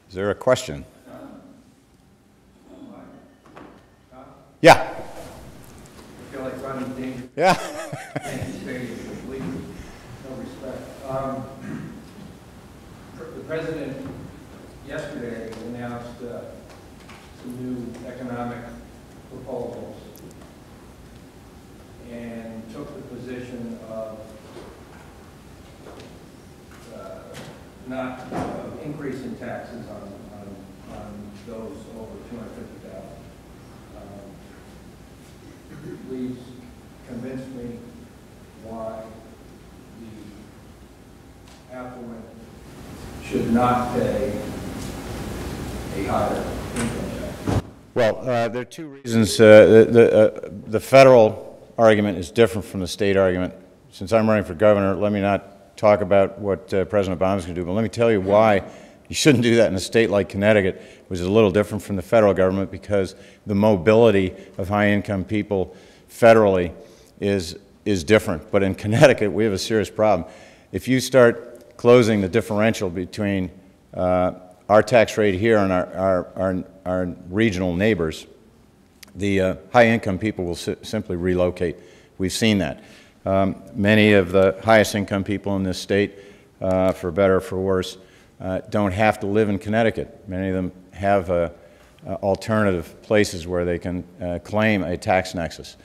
Is there a question? Yeah. I feel like running dangerous. Yeah. Completely, no respect. The president yesterday announced some new economic proposals and took the position of not increasing taxes on those over 250,000. Please convince me why the affluent should not pay a higher income tax. Well, there are two reasons. The federal argument is different from the state argument. Since I'm running for governor, let me not talk about what President Obama's going to do, but let me tell you why you shouldn't do that in a state like Connecticut, which is a little different from the federal government, because the mobility of high-income people federally is different. But in Connecticut, we have a serious problem. If you start closing the differential between our tax rate here and our regional neighbors, the high-income people will simply relocate. We've seen that. Many of the highest income people in this state, for better or for worse, don't have to live in Connecticut. Many of them have alternative places where they can claim a tax nexus.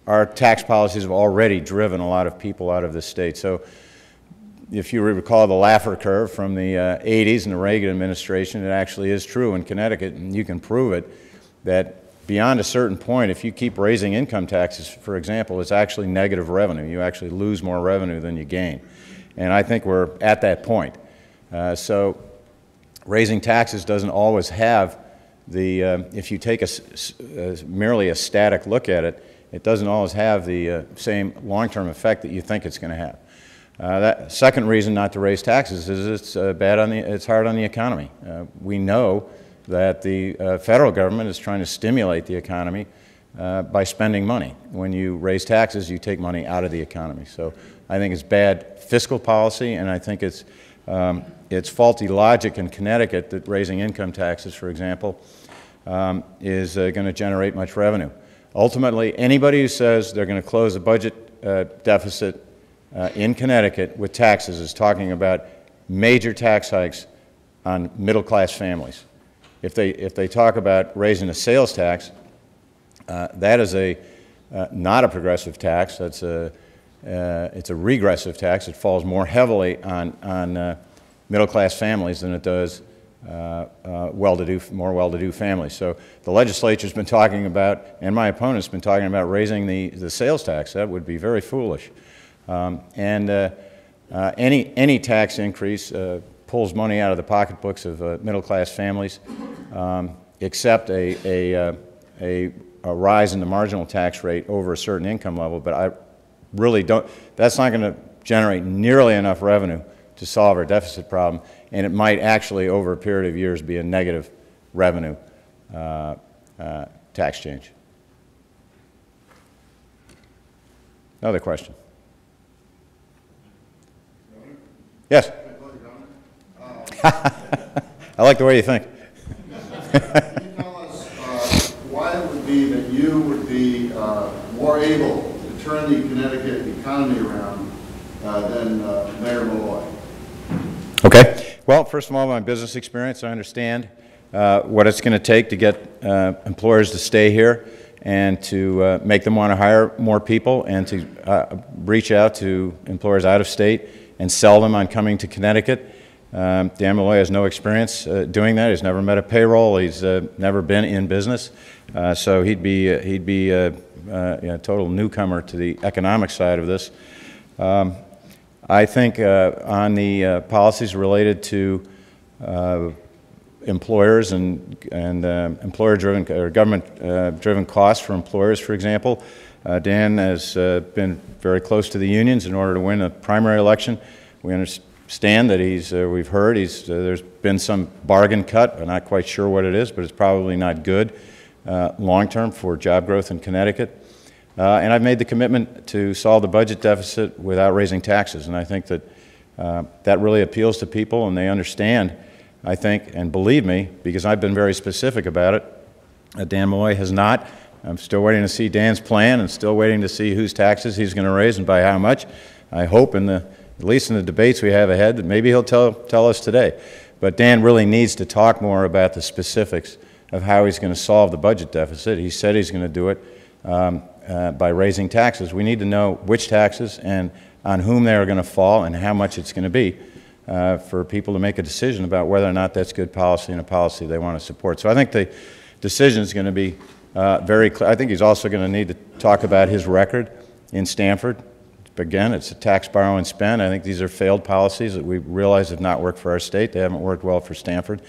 Our tax policies have already driven a lot of people out of this state. So if you recall the Laffer curve from the 80s and the Reagan administration, it actually is true in Connecticut, and you can prove it, that beyond a certain point, if you keep raising income taxes, for example, it's actually negative revenue. You actually lose more revenue than you gain. And I think we're at that point. So raising taxes doesn't always have the, if you take merely a static look at it, it doesn't always have the same long-term effect that you think it's going to have. That second reason not to raise taxes is it's hard on the economy. We know that the federal government is trying to stimulate the economy by spending money. When you raise taxes, you take money out of the economy. So I think it's bad fiscal policy, and I think it's faulty logic in Connecticut that raising income taxes, for example, is going to generate much revenue. Ultimately, anybody who says they're going to close the budget deficit in Connecticut with taxes is talking about major tax hikes on middle-class families. If they talk about raising the sales tax, that is not a progressive tax. It's a regressive tax. It falls more heavily on middle-class families than it does more well-to-do families. So the legislature's been talking about, and my opponent's been talking about raising the sales tax. That would be very foolish. Any tax increase pulls money out of the pocketbooks of middle-class families, except a rise in the marginal tax rate over a certain income level. But I really don't. That's not going to generate nearly enough revenue to solve our deficit problem, and it might actually, over a period of years, be a negative revenue tax change. Another question. Yes? I like the way you think. Can you tell us why it would be that you would be more able to turn the Connecticut economy around than Mayor Malloy? Okay. Well, first of all, my business experience, I understand what it's going to take to get employers to stay here and to make them want to hire more people and to reach out to employers out of state and sell them on coming to Connecticut. Dan Malloy has no experience doing that. He's never met a payroll. He's never been in business. So he'd be a total newcomer to the economic side of this. I think on the policies related to employers and employer-driven or government-driven costs for employers, for example, Dan has been very close to the unions in order to win a primary election. We understand that we've heard there's been some bargain cut. I'm not quite sure what it is, but it's probably not good long-term for job growth in Connecticut. And I've made the commitment to solve the budget deficit without raising taxes, and I think that that really appeals to people, and they understand I think, and believe me, because I've been very specific about it, Dan Malloy has not. I'm still waiting to see Dan's plan and still waiting to see whose taxes he's going to raise and by how much. I hope, at least in the debates we have ahead, that maybe he'll tell us today. But Dan really needs to talk more about the specifics of how he's going to solve the budget deficit. He said he's going to do it by raising taxes. We need to know which taxes and on whom they are going to fall and how much it's going to be for people to make a decision about whether or not that's good policy and a policy they want to support. So I think the decision is going to be very clear. I think he's also going to need to talk about his record in Stamford. Again, it's a tax, borrow, and spend. I think these are failed policies that we realize have not worked for our state. They haven't worked well for Stamford.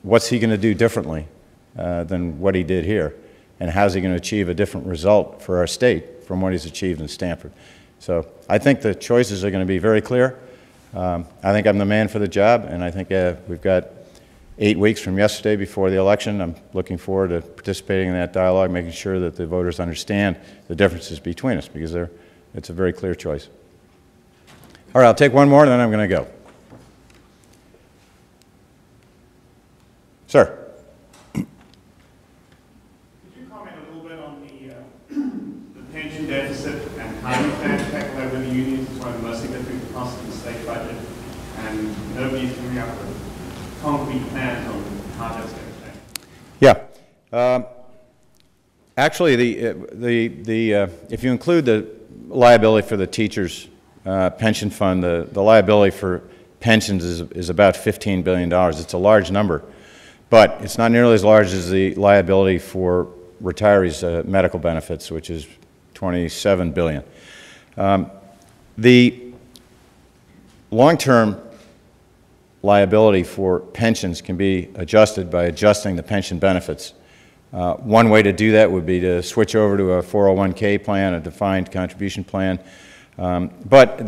What's he going to do differently than what he did here? And how's he going to achieve a different result for our state from what he's achieved in Stamford? So I think the choices are going to be very clear. I think I'm the man for the job, and I think we've got 8 weeks from yesterday before the election. I'm looking forward to participating in that dialogue, making sure that the voters understand the differences between us, because it's a very clear choice. All right, I'll take one more, and then I'm going to go. Sir. Could you comment a little bit on the pension deficit and how you plan to tackle that with the unions? It's one of the most significant costs of the state budget, and nobody's coming up with concrete plans on how that's going to change. Yeah. Actually, if you include the liability for the teachers' pension fund, the liability for pensions is about $15 billion. It's a large number, but it's not nearly as large as the liability for retirees' medical benefits, which is $27 billion. The long-term liability for pensions can be adjusted by adjusting the pension benefits. One way to do that would be to switch over to a 401k plan, a defined contribution plan. But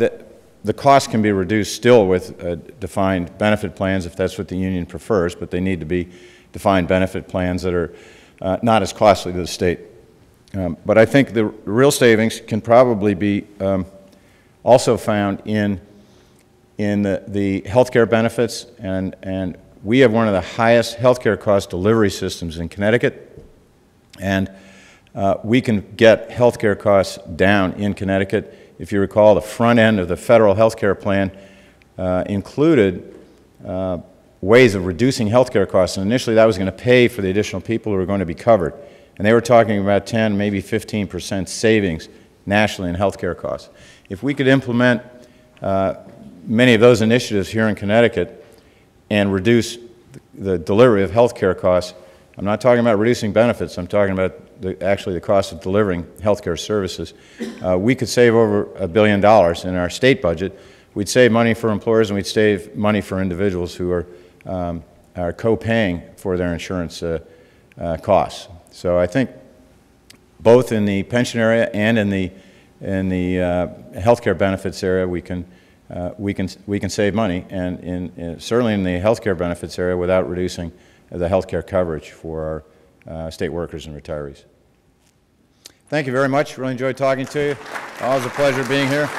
the cost can be reduced still with defined benefit plans if that's what the union prefers, but they need to be defined benefit plans that are not as costly to the state. But I think the real savings can probably be also found in the health care benefits, and we have one of the highest health care cost delivery systems in Connecticut, and we can get health care costs down in Connecticut. If you recall, the front end of the federal health care plan included ways of reducing health care costs, and initially that was going to pay for the additional people who were going to be covered. And they were talking about 10, maybe 15% savings nationally in health care costs. If we could implement many of those initiatives here in Connecticut and reduce the delivery of health care costs, I'm not talking about reducing benefits, I'm talking about actually the cost of delivering health care services, we could save over $1 billion in our state budget. We'd save money for employers and we'd save money for individuals who are co-paying for their insurance costs. So I think both in the pension area and in the health care benefits area we can save money, and certainly in the health care benefits area without reducing the health care coverage for our state workers and retirees. Thank you very much. Really enjoyed talking to you. Always a pleasure being here.